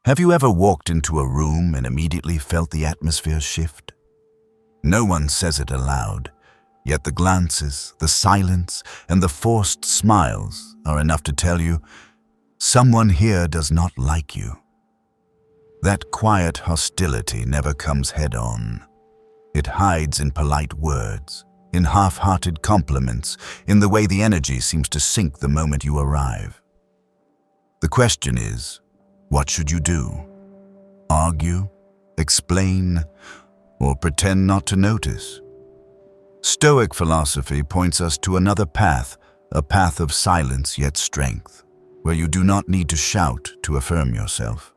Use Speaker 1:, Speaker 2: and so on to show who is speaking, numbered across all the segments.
Speaker 1: Have you ever walked into a room and immediately felt the atmosphere shift? No one says it aloud, yet the glances, the silence, and the forced smiles are enough to tell you, someone here does not like you. That quiet hostility never comes head-on. It hides in polite words, in half-hearted compliments, in the way the energy seems to sink the moment you arrive. The question is, what should you do? Argue, explain, or pretend not to notice? Stoic philosophy points us to another path, a path of silence yet strength, where you do not need to shout to affirm yourself.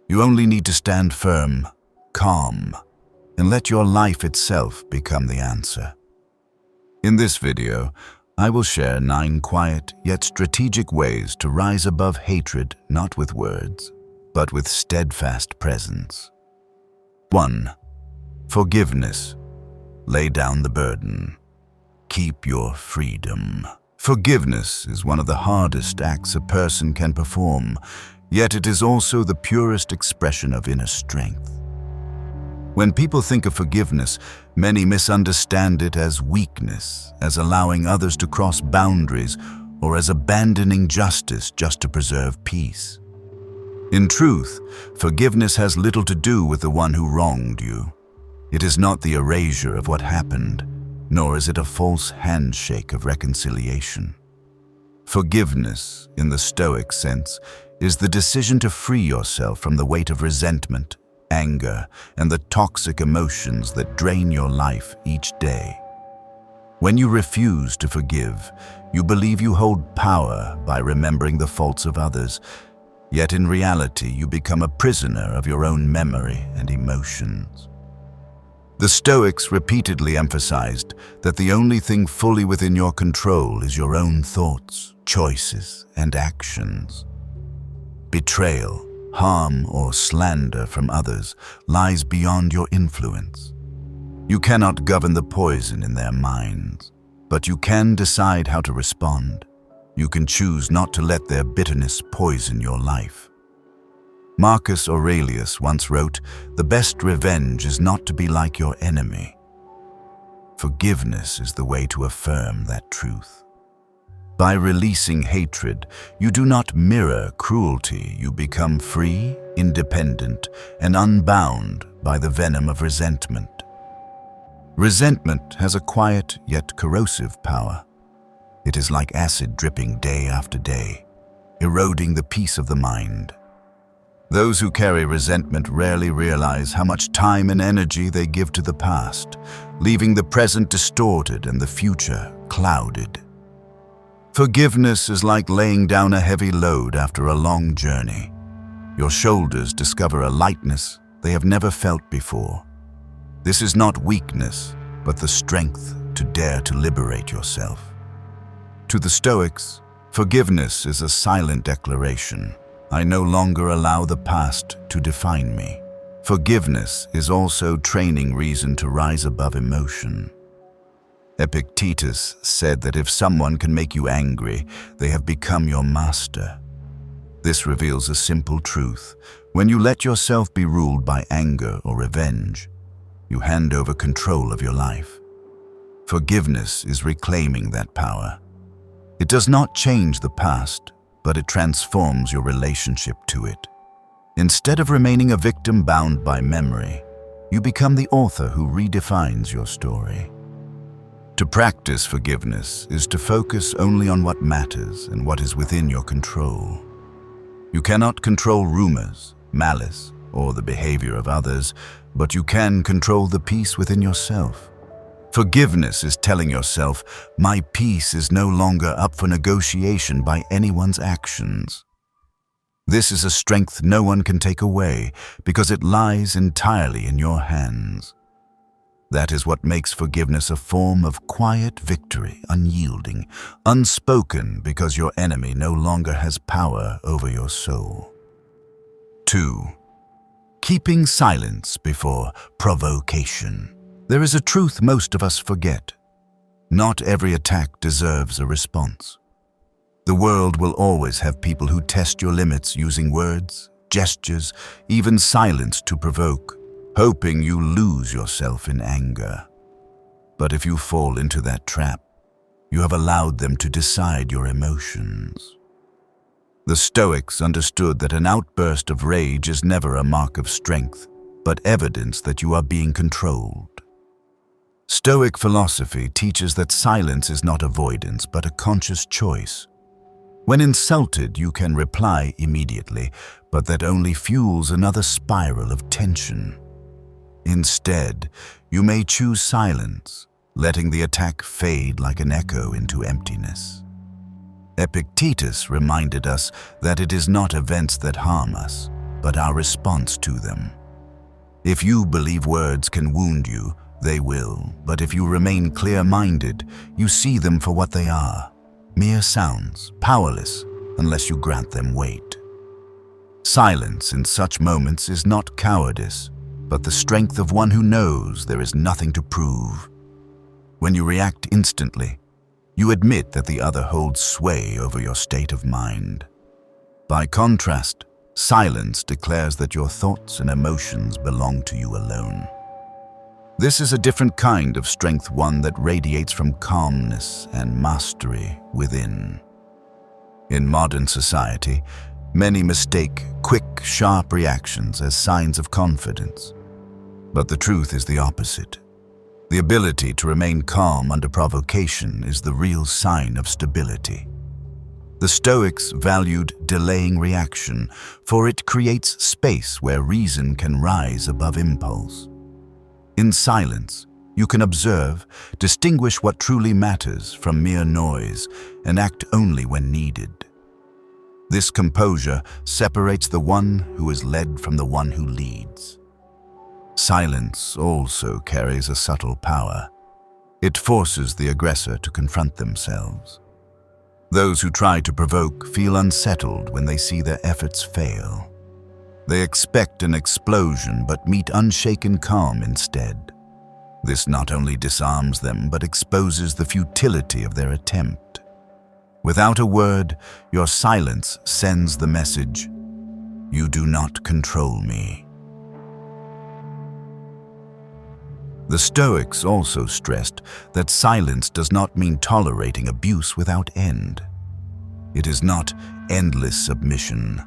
Speaker 1: You only need to stand firm, calm, and let your life itself become the answer. In this video, I will share 9 quiet yet strategic ways to rise above hatred, not with words, but with steadfast presence. 1. Forgiveness. Lay down the burden. Keep your freedom. Forgiveness is one of the hardest acts a person can perform, yet it is also the purest expression of inner strength. When people think of forgiveness, many misunderstand it as weakness, as allowing others to cross boundaries, or as abandoning justice just to preserve peace. In truth, forgiveness has little to do with the one who wronged you. It is not the erasure of what happened, nor is it a false handshake of reconciliation. Forgiveness, in the Stoic sense, is the decision to free yourself from the weight of resentment, anger, and the toxic emotions that drain your life each day. When you refuse to forgive, you believe you hold power by remembering the faults of others, yet in reality you become a prisoner of your own memory and emotions. The Stoics repeatedly emphasized that the only thing fully within your control is your own thoughts, choices, and actions. Betrayal, harm, or slander from others lies beyond your influence. You cannot govern the poison in their minds, but you can decide how to respond. You can choose not to let their bitterness poison your life. Marcus Aurelius once wrote, "The best revenge is not to be like your enemy." Forgiveness is the way to affirm that truth. By releasing hatred, you do not mirror cruelty. You become free, independent, and unbound by the venom of resentment. Resentment has a quiet yet corrosive power. It is like acid dripping day after day, eroding the peace of the mind. Those who carry resentment rarely realize how much time and energy they give to the past, leaving the present distorted and the future clouded. Forgiveness is like laying down a heavy load after a long journey. Your shoulders discover a lightness they have never felt before. This is not weakness, but the strength to dare to liberate yourself. To the Stoics, forgiveness is a silent declaration. I no longer allow the past to define me. Forgiveness is also training reason to rise above emotion. Epictetus said that if someone can make you angry, they have become your master. This reveals a simple truth. When you let yourself be ruled by anger or revenge, you hand over control of your life. Forgiveness is reclaiming that power. It does not change the past, but it transforms your relationship to it. Instead of remaining a victim bound by memory, you become the author who redefines your story. To practice forgiveness is to focus only on what matters and what is within your control. You cannot control rumors, malice, or the behavior of others, but you can control the peace within yourself. Forgiveness is telling yourself, my peace is no longer up for negotiation by anyone's actions. This is a strength no one can take away because it lies entirely in your hands. That is what makes forgiveness a form of quiet victory, unyielding, unspoken because your enemy no longer has power over your soul. 2. Keeping silence before provocation. There is a truth most of us forget. Not every attack deserves a response. The world will always have people who test your limits using words, gestures, even silence to provoke, hoping you lose yourself in anger. But if you fall into that trap, you have allowed them to decide your emotions. The Stoics understood that an outburst of rage is never a mark of strength, but evidence that you are being controlled. Stoic philosophy teaches that silence is not avoidance, but a conscious choice. When insulted, you can reply immediately, but that only fuels another spiral of tension. Instead, you may choose silence, letting the attack fade like an echo into emptiness. Epictetus reminded us that it is not events that harm us, but our response to them. If you believe words can wound you, they will, but if you remain clear-minded, you see them for what they are, mere sounds, powerless unless you grant them weight. Silence in such moments is not cowardice, but the strength of one who knows there is nothing to prove. When you react instantly, you admit that the other holds sway over your state of mind. By contrast, silence declares that your thoughts and emotions belong to you alone. This is a different kind of strength, one that radiates from calmness and mastery within. In modern society, many mistake quick, sharp reactions as signs of confidence. But the truth is the opposite. The ability to remain calm under provocation is the real sign of stability. The Stoics valued delaying reaction, for it creates space where reason can rise above impulse. In silence, you can observe, distinguish what truly matters from mere noise, and act only when needed. This composure separates the one who is led from the one who leads. Silence also carries a subtle power. It forces the aggressor to confront themselves. Those who try to provoke feel unsettled when they see their efforts fail. They expect an explosion but meet unshaken calm instead. This not only disarms them but exposes the futility of their attempt. Without a word, your silence sends the message, "You do not control me." The Stoics also stressed that silence does not mean tolerating abuse without end. It is not endless submission.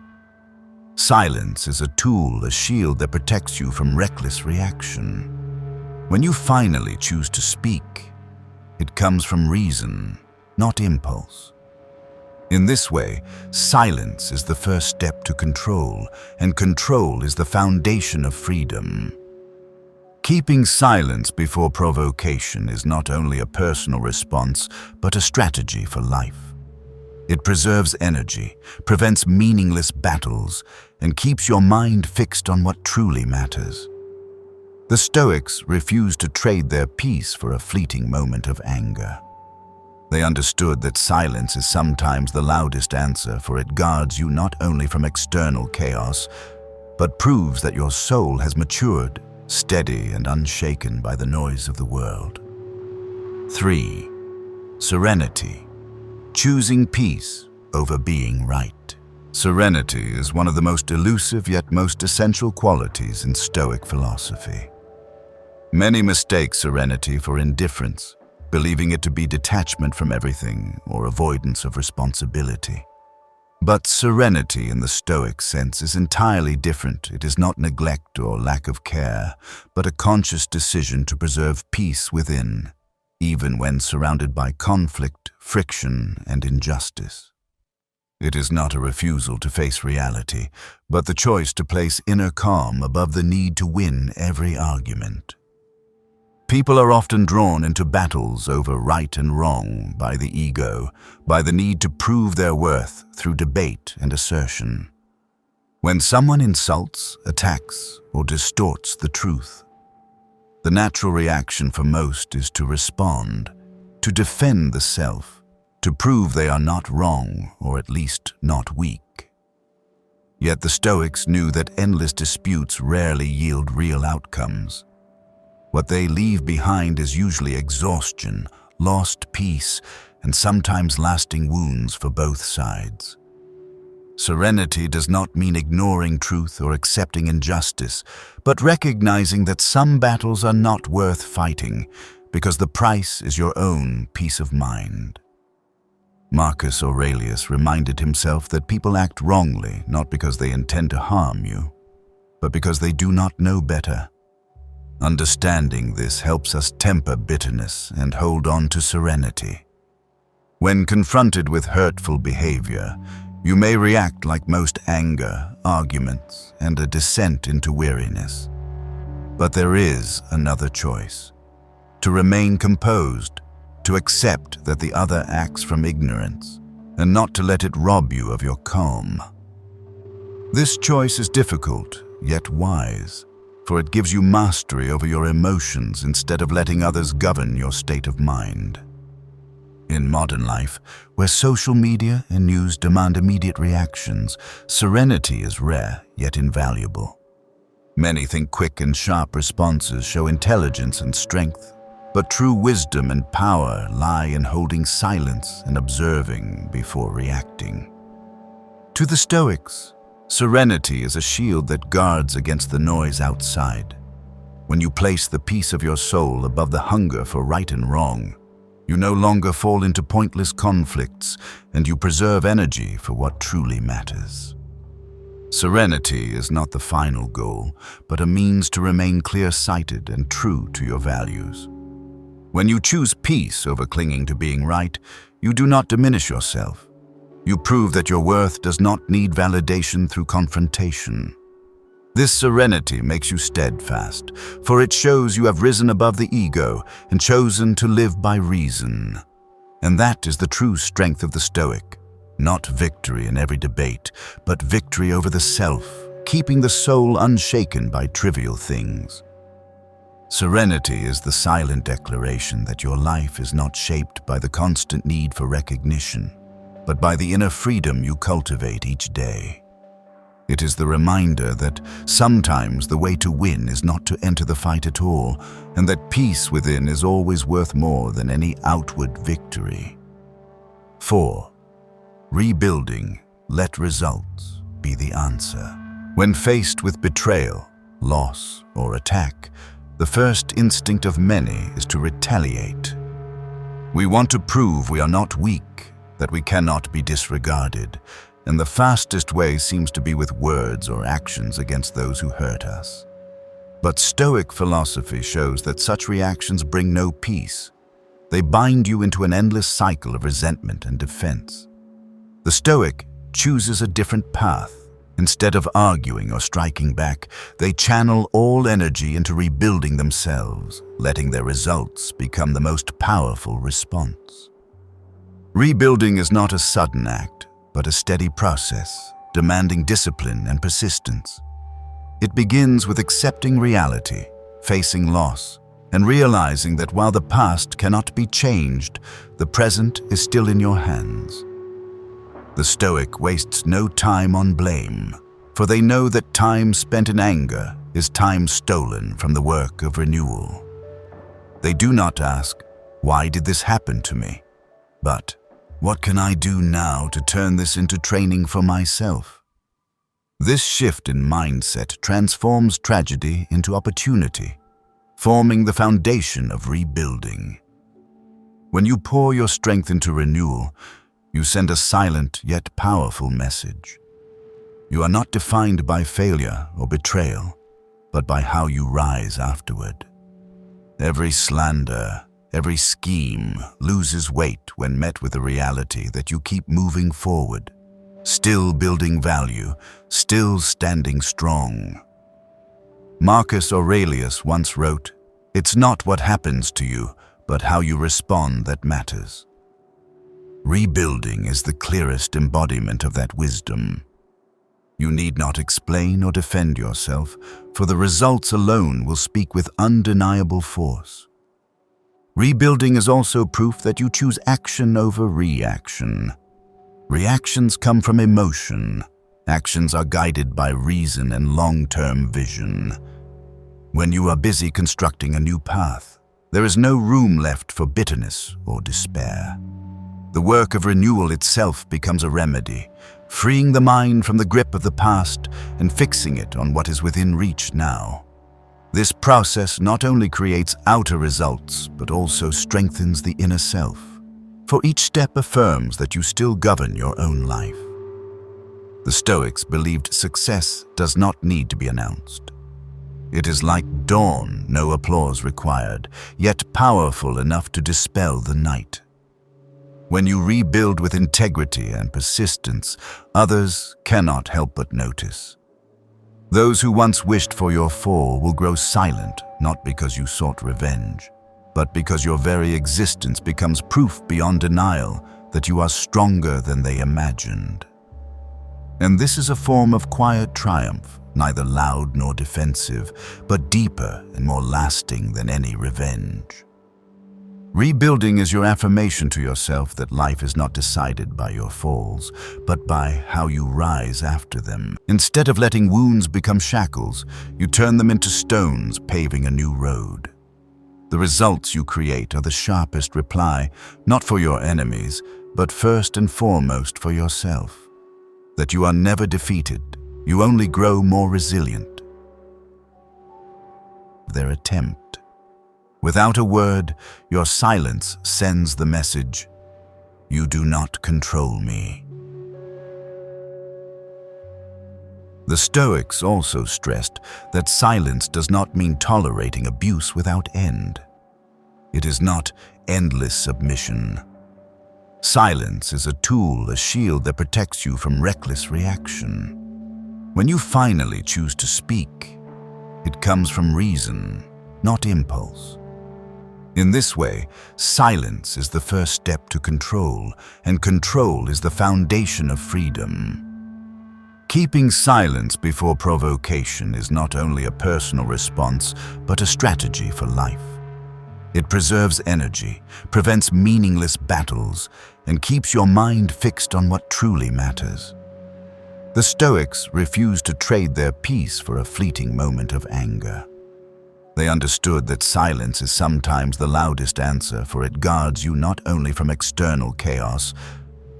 Speaker 1: Silence is a tool, a shield that protects you from reckless reaction. When you finally choose to speak, it comes from reason, not impulse. In this way, silence is the first step to control, and control is the foundation of freedom. Keeping silence before provocation is not only a personal response, but a strategy for life. It preserves energy, prevents meaningless battles, and keeps your mind fixed on what truly matters. The Stoics refused to trade their peace for a fleeting moment of anger. They understood that silence is sometimes the loudest answer, for it guards you not only from external chaos, but proves that your soul has matured, steady and unshaken by the noise of the world. 3. Serenity. Choosing peace over being right. Serenity is one of the most elusive yet most essential qualities in Stoic philosophy. Many mistake serenity for indifference, believing it to be detachment from everything or avoidance of responsibility. But serenity in the Stoic sense is entirely different. It is not neglect or lack of care, but a conscious decision to preserve peace within, even when surrounded by conflict, friction, and injustice. It is not a refusal to face reality, but the choice to place inner calm above the need to win every argument. People are often drawn into battles over right and wrong by the ego, by the need to prove their worth through debate and assertion. When someone insults, attacks, or distorts the truth, the natural reaction for most is to respond, to defend the self, to prove they are not wrong, or at least not weak. Yet the Stoics knew that endless disputes rarely yield real outcomes. What they leave behind is usually exhaustion, lost peace, and sometimes lasting wounds for both sides. Serenity does not mean ignoring truth or accepting injustice, but recognizing that some battles are not worth fighting because the price is your own peace of mind. Marcus Aurelius reminded himself that people act wrongly not because they intend to harm you, but because they do not know better. Understanding this helps us temper bitterness and hold on to serenity. When confronted with hurtful behavior, you may react like most anger, arguments, and a descent into weariness. But there is another choice: to remain composed, to accept that the other acts from ignorance, and not to let it rob you of your calm. This choice is difficult, yet wise, for it gives you mastery over your emotions instead of letting others govern your state of mind. In modern life, where social media and news demand immediate reactions, serenity is rare yet invaluable. Many think quick and sharp responses show intelligence and strength, but true wisdom and power lie in holding silence and observing before reacting. To the Stoics, serenity is a shield that guards against the noise outside. When you place the peace of your soul above the hunger for right and wrong, you no longer fall into pointless conflicts, and you preserve energy for what truly matters. Serenity is not the final goal, but a means to remain clear-sighted and true to your values. When you choose peace over clinging to being right, you do not diminish yourself. You prove that your worth does not need validation through confrontation. This serenity makes you steadfast, for it shows you have risen above the ego and chosen to live by reason. And that is the true strength of the Stoic: not victory in every debate, but victory over the self, keeping the soul unshaken by trivial things. Serenity is the silent declaration that your life is not shaped by the constant need for recognition, but by the inner freedom you cultivate each day. It is the reminder that sometimes the way to win is not to enter the fight at all, and that peace within is always worth more than any outward victory. 4. Rebuilding, let results be the answer. When faced with betrayal, loss, or attack, the first instinct of many is to retaliate. We want to prove we are not weak, that we cannot be disregarded, and the fastest way seems to be with words or actions against those who hurt us. But Stoic philosophy shows that such reactions bring no peace. They bind you into an endless cycle of resentment and defense. The Stoic chooses a different path. Instead of arguing or striking back, they channel all energy into rebuilding themselves, letting their results become the most powerful response. Rebuilding is not a sudden act, but a steady process, demanding discipline and persistence. It begins with accepting reality, facing loss, and realizing that while the past cannot be changed, the present is still in your hands. The Stoic wastes no time on blame, for they know that time spent in anger is time stolen from the work of renewal. They do not ask, "Why did this happen to me?" but, "What can I do now to turn this into training for myself?" This shift in mindset transforms tragedy into opportunity, forming the foundation of rebuilding. When you pour your strength into renewal, you send a silent yet powerful message. You are not defined by failure or betrayal, but by how you rise afterward. Every slander, every scheme loses weight when met with the reality that you keep moving forward, still building value, still standing strong. Marcus Aurelius once wrote, "It's not what happens to you, but how you respond that matters." Rebuilding is the clearest embodiment of that wisdom. You need not explain or defend yourself, for the results alone will speak with undeniable force. Rebuilding is also proof that you choose action over reaction. Reactions come from emotion. Actions are guided by reason and long-term vision. When you are busy constructing a new path, there is no room left for bitterness or despair. The work of renewal itself becomes a remedy, freeing the mind from the grip of the past and fixing it on what is within reach now. This process not only creates outer results, but also strengthens the inner self, for each step affirms that you still govern your own life. The Stoics believed success does not need to be announced. It is like dawn, no applause required, yet powerful enough to dispel the night. When you rebuild with integrity and persistence, others cannot help but notice. Those who once wished for your fall will grow silent, not because you sought revenge, but because your very existence becomes proof beyond denial that you are stronger than they imagined. And this is a form of quiet triumph, neither loud nor defensive, but deeper and more lasting than any revenge. Rebuilding is your affirmation to yourself that life is not decided by your falls, but by how you rise after them. Instead of letting wounds become shackles, you turn them into stones, paving a new road. The results you create are the sharpest reply, not for your enemies, but first and foremost for yourself. That you are never defeated, you only grow more resilient. Their attempt. Without a word, your silence sends the message, "You do not control me." The Stoics also stressed that silence does not mean tolerating abuse without end. It is not endless submission. Silence is a tool, a shield that protects you from reckless reaction. When you finally choose to speak, it comes from reason, not impulse. In this way, silence is the first step to control, and control is the foundation of freedom. Keeping silence before provocation is not only a personal response, but a strategy for life. It preserves energy, prevents meaningless battles, and keeps your mind fixed on what truly matters. The Stoics refused to trade their peace for a fleeting moment of anger. They understood that silence is sometimes the loudest answer, for it guards you not only from external chaos,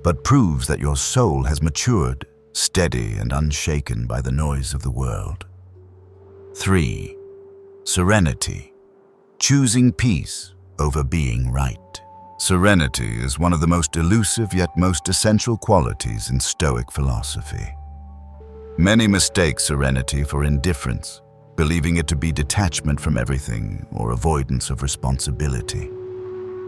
Speaker 1: but proves that your soul has matured, steady and unshaken by the noise of the world. 3. Serenity. Choosing peace over being right. Serenity is one of the most elusive yet most essential qualities in Stoic philosophy. Many mistake serenity for indifference, believing it to be detachment from everything or avoidance of responsibility.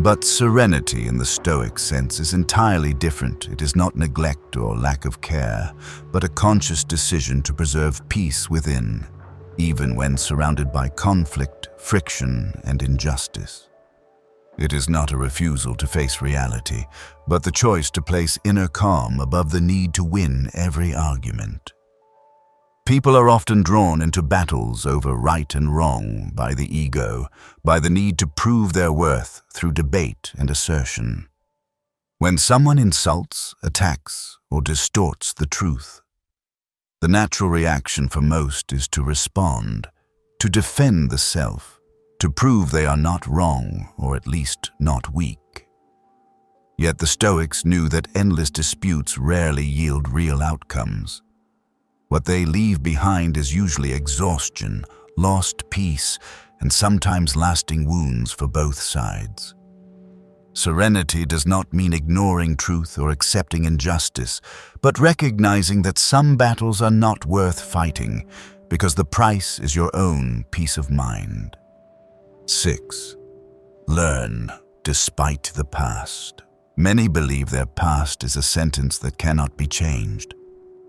Speaker 1: But serenity in the Stoic sense is entirely different. It is not neglect or lack of care, but a conscious decision to preserve peace within, even when surrounded by conflict, friction, and injustice. It is not a refusal to face reality, but the choice to place inner calm above the need to win every argument. People are often drawn into battles over right and wrong by the ego, by the need to prove their worth through debate and assertion. When someone insults, attacks, or distorts the truth, the natural reaction for most is to respond, to defend the self, to prove they are not wrong, or at least not weak. Yet the Stoics knew that endless disputes rarely yield real outcomes. What they leave behind is usually exhaustion, lost peace, and sometimes lasting wounds for both sides. Serenity does not mean ignoring truth or accepting injustice, but recognizing that some battles are not worth fighting because the price is your own peace of mind. 6. Learn despite the past. Many believe their past is a sentence that cannot be changed.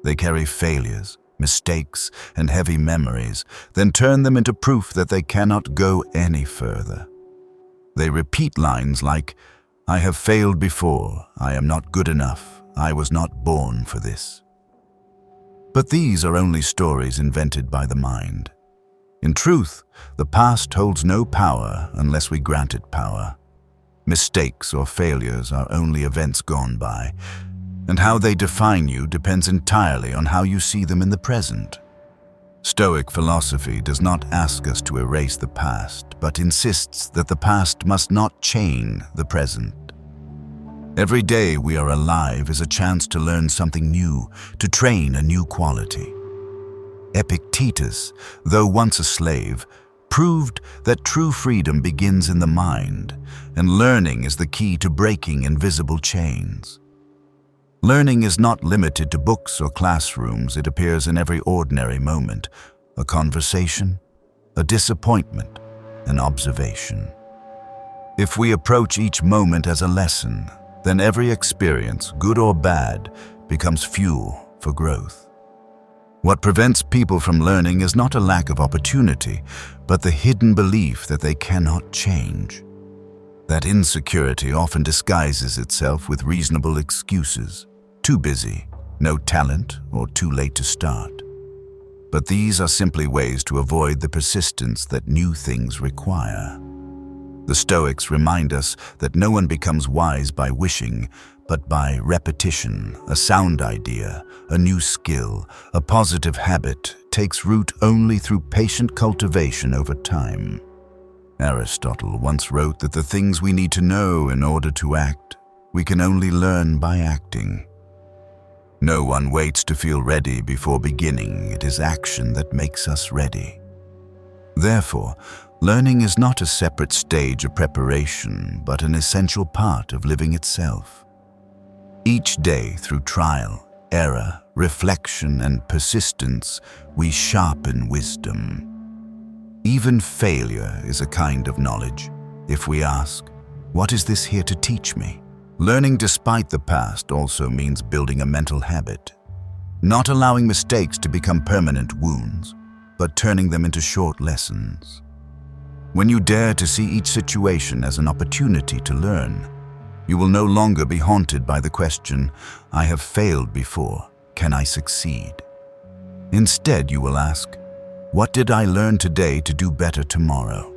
Speaker 1: They carry failures, mistakes, and heavy memories, then turn them into proof that they cannot go any further. They repeat lines like, "I have failed before, I am not good enough, I was not born for this." But these are only stories invented by the mind. In truth, the past holds no power unless we grant it power. Mistakes or failures are only events gone by, and how they define you depends entirely on how you see them in the present. Stoic philosophy does not ask us to erase the past, but insists that the past must not chain the present. Every day we are alive is a chance to learn something new, to train a new quality. Epictetus, though once a slave, proved that true freedom begins in the mind, and learning is the key to breaking invisible chains. Learning is not limited to books or classrooms. It appears in every ordinary moment, a conversation, a disappointment, an observation. If we approach each moment as a lesson, then every experience, good or bad, becomes fuel for growth. What prevents people from learning is not a lack of opportunity, but the hidden belief that they cannot change. That insecurity often disguises itself with reasonable excuses: too busy, no talent, or too late to start. But these are simply ways to avoid the persistence that new things require. The Stoics remind us that no one becomes wise by wishing, but by repetition. A sound idea, a new skill, a positive habit takes root only through patient cultivation over time. Aristotle once wrote that the things we need to know in order to act, we can only learn by acting. No one waits to feel ready before beginning. It is action that makes us ready. Therefore, learning is not a separate stage of preparation, but an essential part of living itself. Each day, through trial, error, reflection, and persistence, we sharpen wisdom. Even failure is a kind of knowledge. If we ask, "What is this here to teach me?" Learning despite the past also means building a mental habit, not allowing mistakes to become permanent wounds, but turning them into short lessons. When you dare to see each situation as an opportunity to learn, you will no longer be haunted by the question, "I have failed before, can I succeed?" Instead, you will ask, "What did I learn today to do better tomorrow?"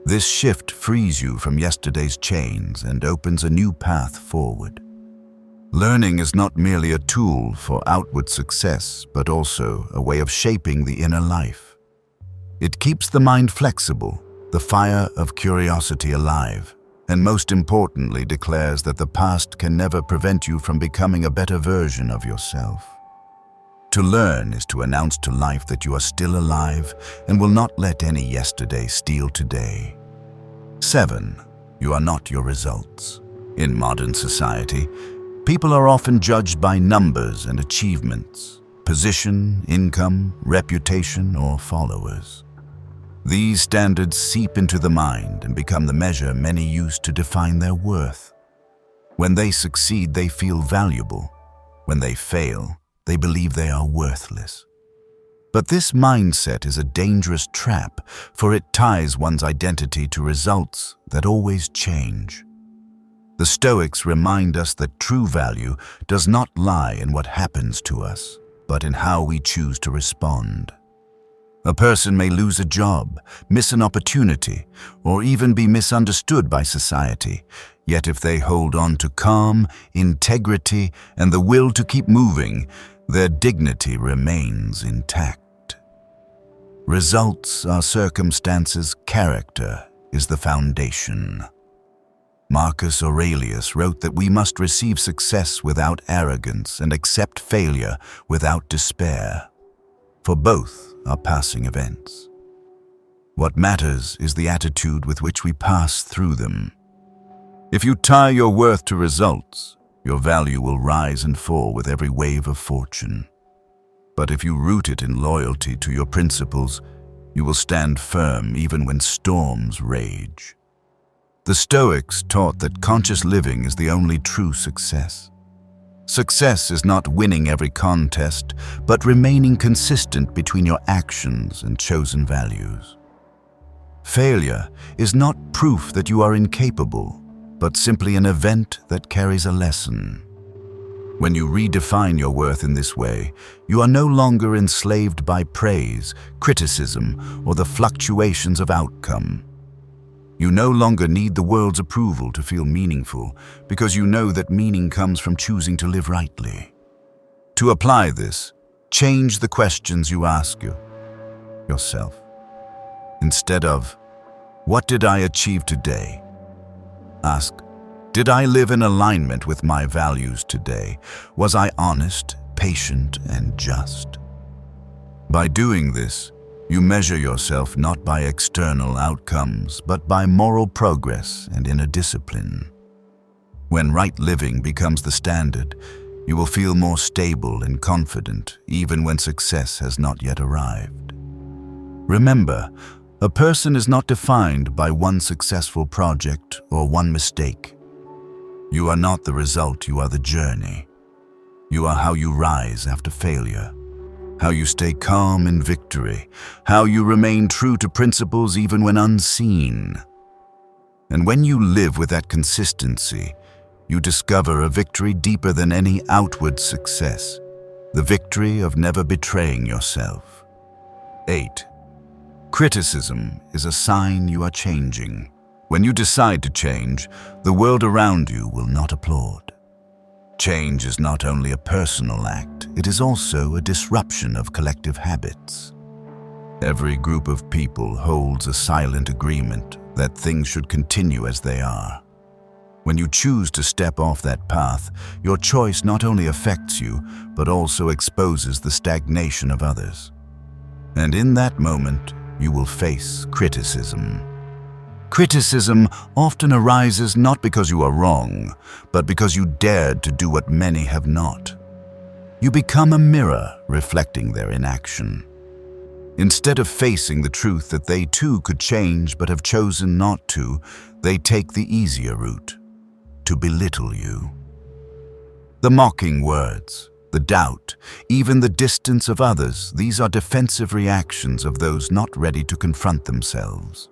Speaker 1: This shift frees you from yesterday's chains and opens a new path forward. Learning is not merely a tool for outward success, but also a way of shaping the inner life. It keeps the mind flexible, the fire of curiosity alive, and most importantly declares that the past can never prevent you from becoming a better version of yourself. To learn is to announce to life that you are still alive and will not let any yesterday steal today. 7. You are not your results. In modern society, people are often judged by numbers and achievements, position, income, reputation, or followers. These standards seep into the mind and become the measure many use to define their worth. When they succeed, they feel valuable. When they fail, they believe they are worthless. But this mindset is a dangerous trap, for it ties one's identity to results that always change. The Stoics remind us that true value does not lie in what happens to us, but in how we choose to respond. A person may lose a job, miss an opportunity, or even be misunderstood by society. Yet if they hold on to calm, integrity, and the will to keep moving, their dignity remains intact. Results are circumstances, character is the foundation. Marcus Aurelius wrote that we must receive success without arrogance and accept failure without despair, for both are passing events. What matters is the attitude with which we pass through them. If you tie your worth to results, your value will rise and fall with every wave of fortune. But if you root it in loyalty to your principles, you will stand firm even when storms rage. The Stoics taught that conscious living is the only true success. Success is not winning every contest, but remaining consistent between your actions and chosen values. Failure is not proof that you are incapable, but simply an event that carries a lesson. When you redefine your worth in this way, you are no longer enslaved by praise, criticism, or the fluctuations of outcome. You no longer need the world's approval to feel meaningful, because you know that meaning comes from choosing to live rightly. To apply this, change the questions you ask yourself. Instead of, "What did I achieve today?" ask, Did I live in alignment with my values today? Was I honest, patient, and just? By doing this, you measure yourself not by external outcomes, but by moral progress and inner discipline. When right living becomes the standard, you will feel more stable and confident, even when success has not yet arrived. Remember, a person is not defined by one successful project or one mistake. You are not the result, you are the journey. You are how you rise after failure, how you stay calm in victory, how you remain true to principles even when unseen. And when you live with that consistency, you discover a victory deeper than any outward success, the victory of never betraying yourself. 8. Criticism is a sign you are changing. When you decide to change, the world around you will not applaud. Change is not only a personal act, it is also a disruption of collective habits. Every group of people holds a silent agreement that things should continue as they are. When you choose to step off that path, your choice not only affects you, but also exposes the stagnation of others. And in that moment, you will face criticism. Criticism often arises not because you are wrong, but because you dared to do what many have not. You become a mirror reflecting their inaction. Instead of facing the truth that they too could change but have chosen not to, they take the easier route, to belittle you. The mocking words, the doubt, even the distance of others, these are defensive reactions of those not ready to confront themselves.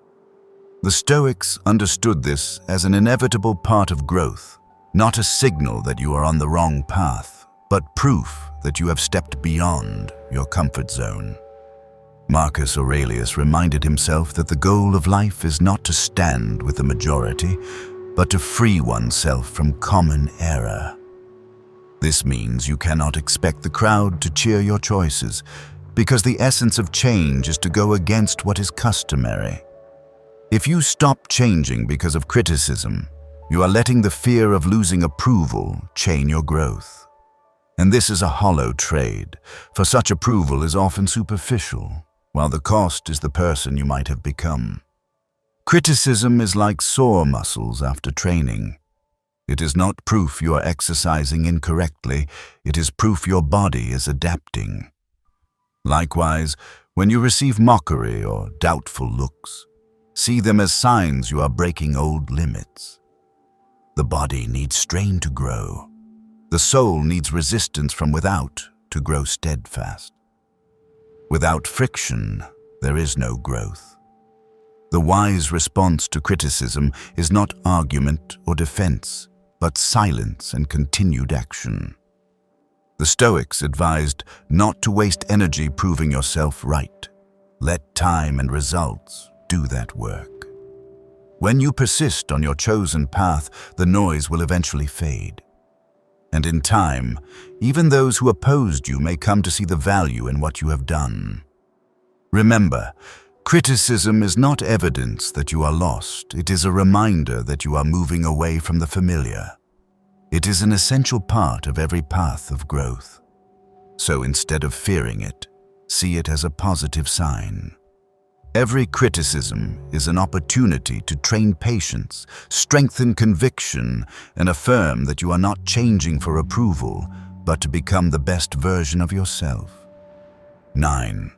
Speaker 1: The Stoics understood this as an inevitable part of growth, not a signal that you are on the wrong path, but proof that you have stepped beyond your comfort zone. Marcus Aurelius reminded himself that the goal of life is not to stand with the majority, but to free oneself from common error. This means you cannot expect the crowd to cheer your choices, because the essence of change is to go against what is customary. If you stop changing because of criticism, you are letting the fear of losing approval chain your growth. And this is a hollow trade, for such approval is often superficial, while the cost is the person you might have become. Criticism is like sore muscles after training. It is not proof you are exercising incorrectly, it is proof your body is adapting. Likewise, when you receive mockery or doubtful looks, see them as signs you are breaking old limits. The body needs strain to grow. The soul needs resistance from without to grow steadfast. Without friction, there is no growth. The wise response to criticism is not argument or defense, but silence and continued action. The Stoics advised not to waste energy proving yourself right. Let time and results do that work. When you persist on your chosen path, the noise will eventually fade. And in time, even those who opposed you may come to see the value in what you have done. Remember, criticism is not evidence that you are lost. It is a reminder that you are moving away from the familiar. It is an essential part of every path of growth. So instead of fearing it, see it as a positive sign. Every criticism is an opportunity to train patience, strengthen conviction, and affirm that you are not changing for approval, but to become the best version of yourself. 9.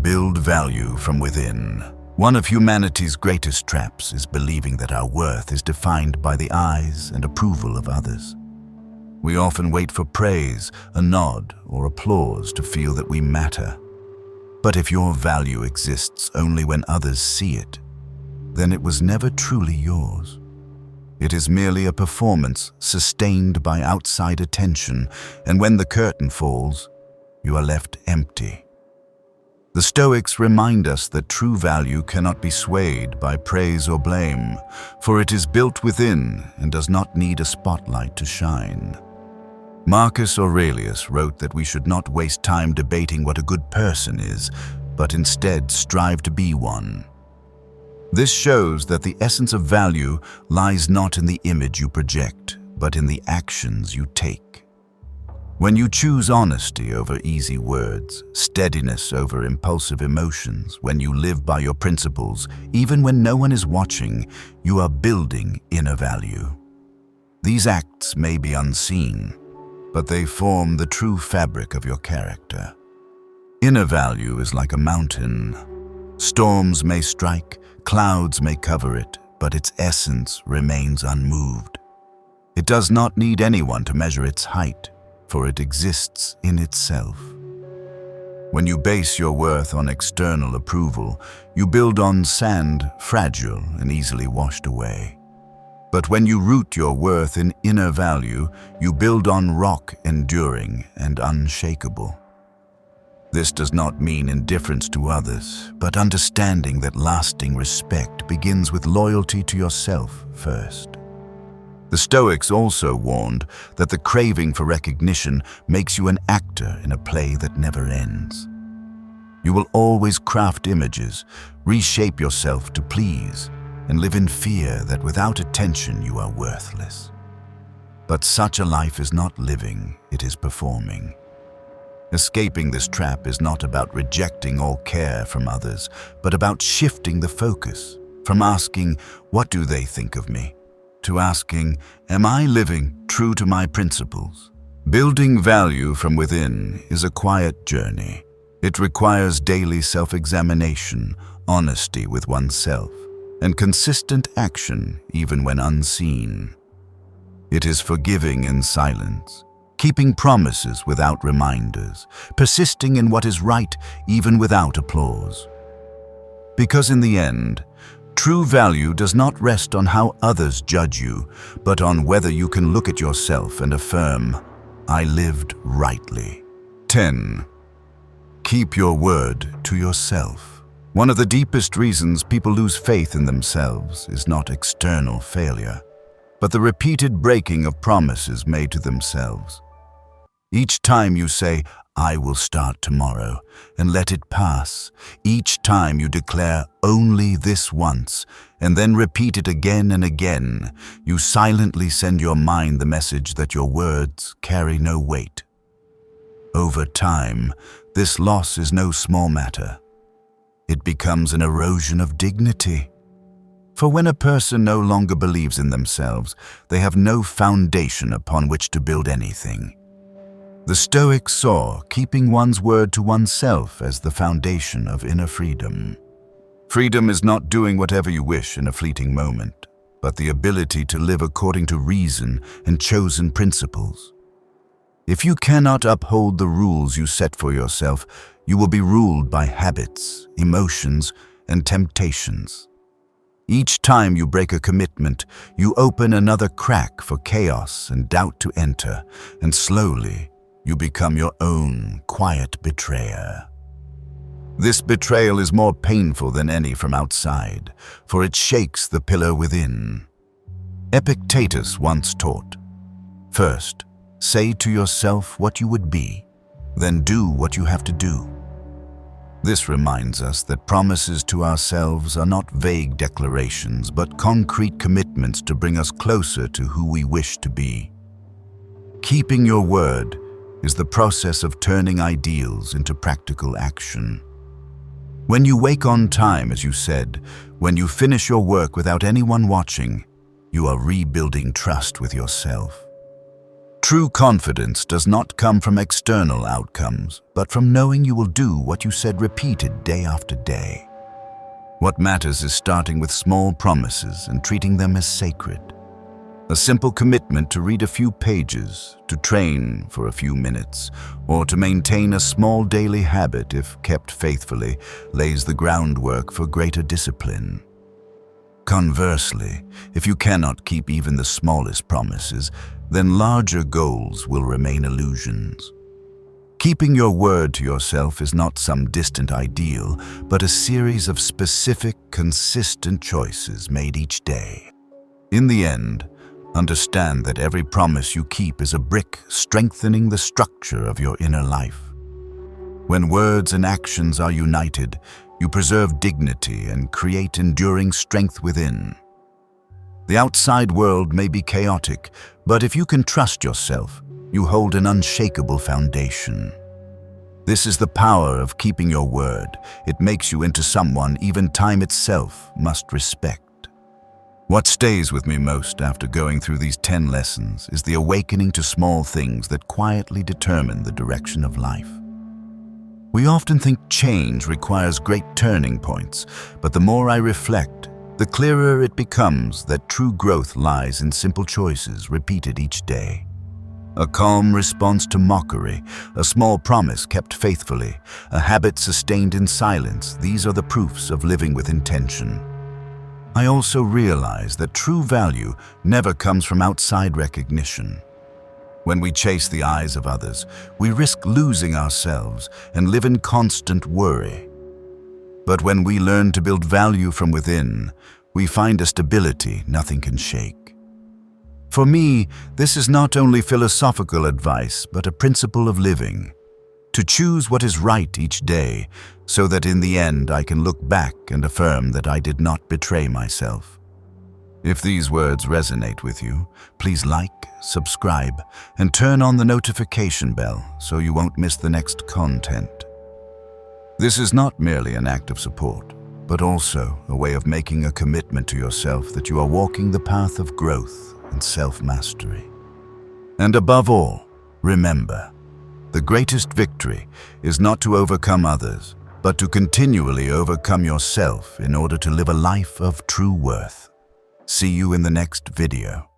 Speaker 1: Build value from within. One of humanity's greatest traps is believing that our worth is defined by the eyes and approval of others. We often wait for praise, a nod, or applause to feel that we matter. But if your value exists only when others see it, then it was never truly yours. It is merely a performance sustained by outside attention, and when the curtain falls, you are left empty. The Stoics remind us that true value cannot be swayed by praise or blame, for it is built within and does not need a spotlight to shine. Marcus Aurelius wrote that we should not waste time debating what a good person is, but instead strive to be one. This shows that the essence of value lies not in the image you project, but in the actions you take. When you choose honesty over easy words, steadiness over impulsive emotions, when you live by your principles, even when no one is watching, you are building inner value. These acts may be unseen, but they form the true fabric of your character. Inner value is like a mountain. Storms may strike, clouds may cover it, but its essence remains unmoved. It does not need anyone to measure its height, for it exists in itself. When you base your worth on external approval, you build on sand, fragile and easily washed away. But when you root your worth in inner value, you build on rock enduring and unshakable. This does not mean indifference to others, but understanding that lasting respect begins with loyalty to yourself first. The Stoics also warned that the craving for recognition makes you an actor in a play that never ends. You will always craft images, reshape yourself to please, and live in fear that without attention you are worthless. But such a life is not living, it is performing. Escaping this trap is not about rejecting all care from others, but about shifting the focus from asking, "What do they think of me?" to asking, "Am I living true to my principles?" Building value from within is a quiet journey. It requires daily self-examination, honesty with oneself, and consistent action even when unseen. It is forgiving in silence, keeping promises without reminders, persisting in what is right even without applause. Because in the end, true value does not rest on how others judge you, but on whether you can look at yourself and affirm, "I lived rightly." 10. Keep your word to yourself. One of the deepest reasons people lose faith in themselves is not external failure, but the repeated breaking of promises made to themselves. Each time you say, "I will start tomorrow," and let it pass. Each time you declare only this once, and then repeat it again and again, you silently send your mind the message that your words carry no weight. Over time, this loss is no small matter. It becomes an erosion of dignity. For when a person no longer believes in themselves, they have no foundation upon which to build anything. The Stoics saw keeping one's word to oneself as the foundation of inner freedom. Freedom is not doing whatever you wish in a fleeting moment, but the ability to live according to reason and chosen principles. If you cannot uphold the rules you set for yourself, you will be ruled by habits, emotions, and temptations. Each time you break a commitment, you open another crack for chaos and doubt to enter, and slowly, you become your own quiet betrayer. This betrayal is more painful than any from outside, for it shakes the pillar within. Epictetus once taught, "First, say to yourself what you would be, then do what you have to do." This reminds us that promises to ourselves are not vague declarations, but concrete commitments to bring us closer to who we wish to be. Keeping your word is the process of turning ideals into practical action. When you wake on time, as you said, when you finish your work without anyone watching, you are rebuilding trust with yourself. True confidence does not come from external outcomes, but from knowing you will do what you said repeated day after day. What matters is starting with small promises and treating them as sacred. A simple commitment to read a few pages, to train for a few minutes, or to maintain a small daily habit, if kept faithfully, lays the groundwork for greater discipline. Conversely, if you cannot keep even the smallest promises, then larger goals will remain illusions. Keeping your word to yourself is not some distant ideal, but a series of specific, consistent choices made each day. In the end, understand that every promise you keep is a brick strengthening the structure of your inner life. When words and actions are united, You preserve dignity and create enduring strength within. The outside world may be chaotic, but if you can trust yourself, you hold an unshakable foundation. This is the power of keeping your word. It makes you into someone even time itself must respect. What stays with me most after going through these 10 lessons is the awakening to small things that quietly determine the direction of life. We often think change requires great turning points, but the more I reflect, the clearer it becomes that true growth lies in simple choices repeated each day. A calm response to mockery, a small promise kept faithfully, a habit sustained in silence, these are the proofs of living with intention. I also realize that true value never comes from outside recognition. When we chase the eyes of others, we risk losing ourselves and live in constant worry. But when we learn to build value from within, we find a stability nothing can shake. For me, this is not only philosophical advice, but a principle of living. To choose what is right each day, so that in the end I can look back and affirm that I did not betray myself. If these words resonate with you, please like, subscribe, and turn on the notification bell so you won't miss the next content. This is not merely an act of support, but also a way of making a commitment to yourself that you are walking the path of growth and self-mastery. And above all, remember, the greatest victory is not to overcome others, but to continually overcome yourself in order to live a life of true worth. See you in the next video.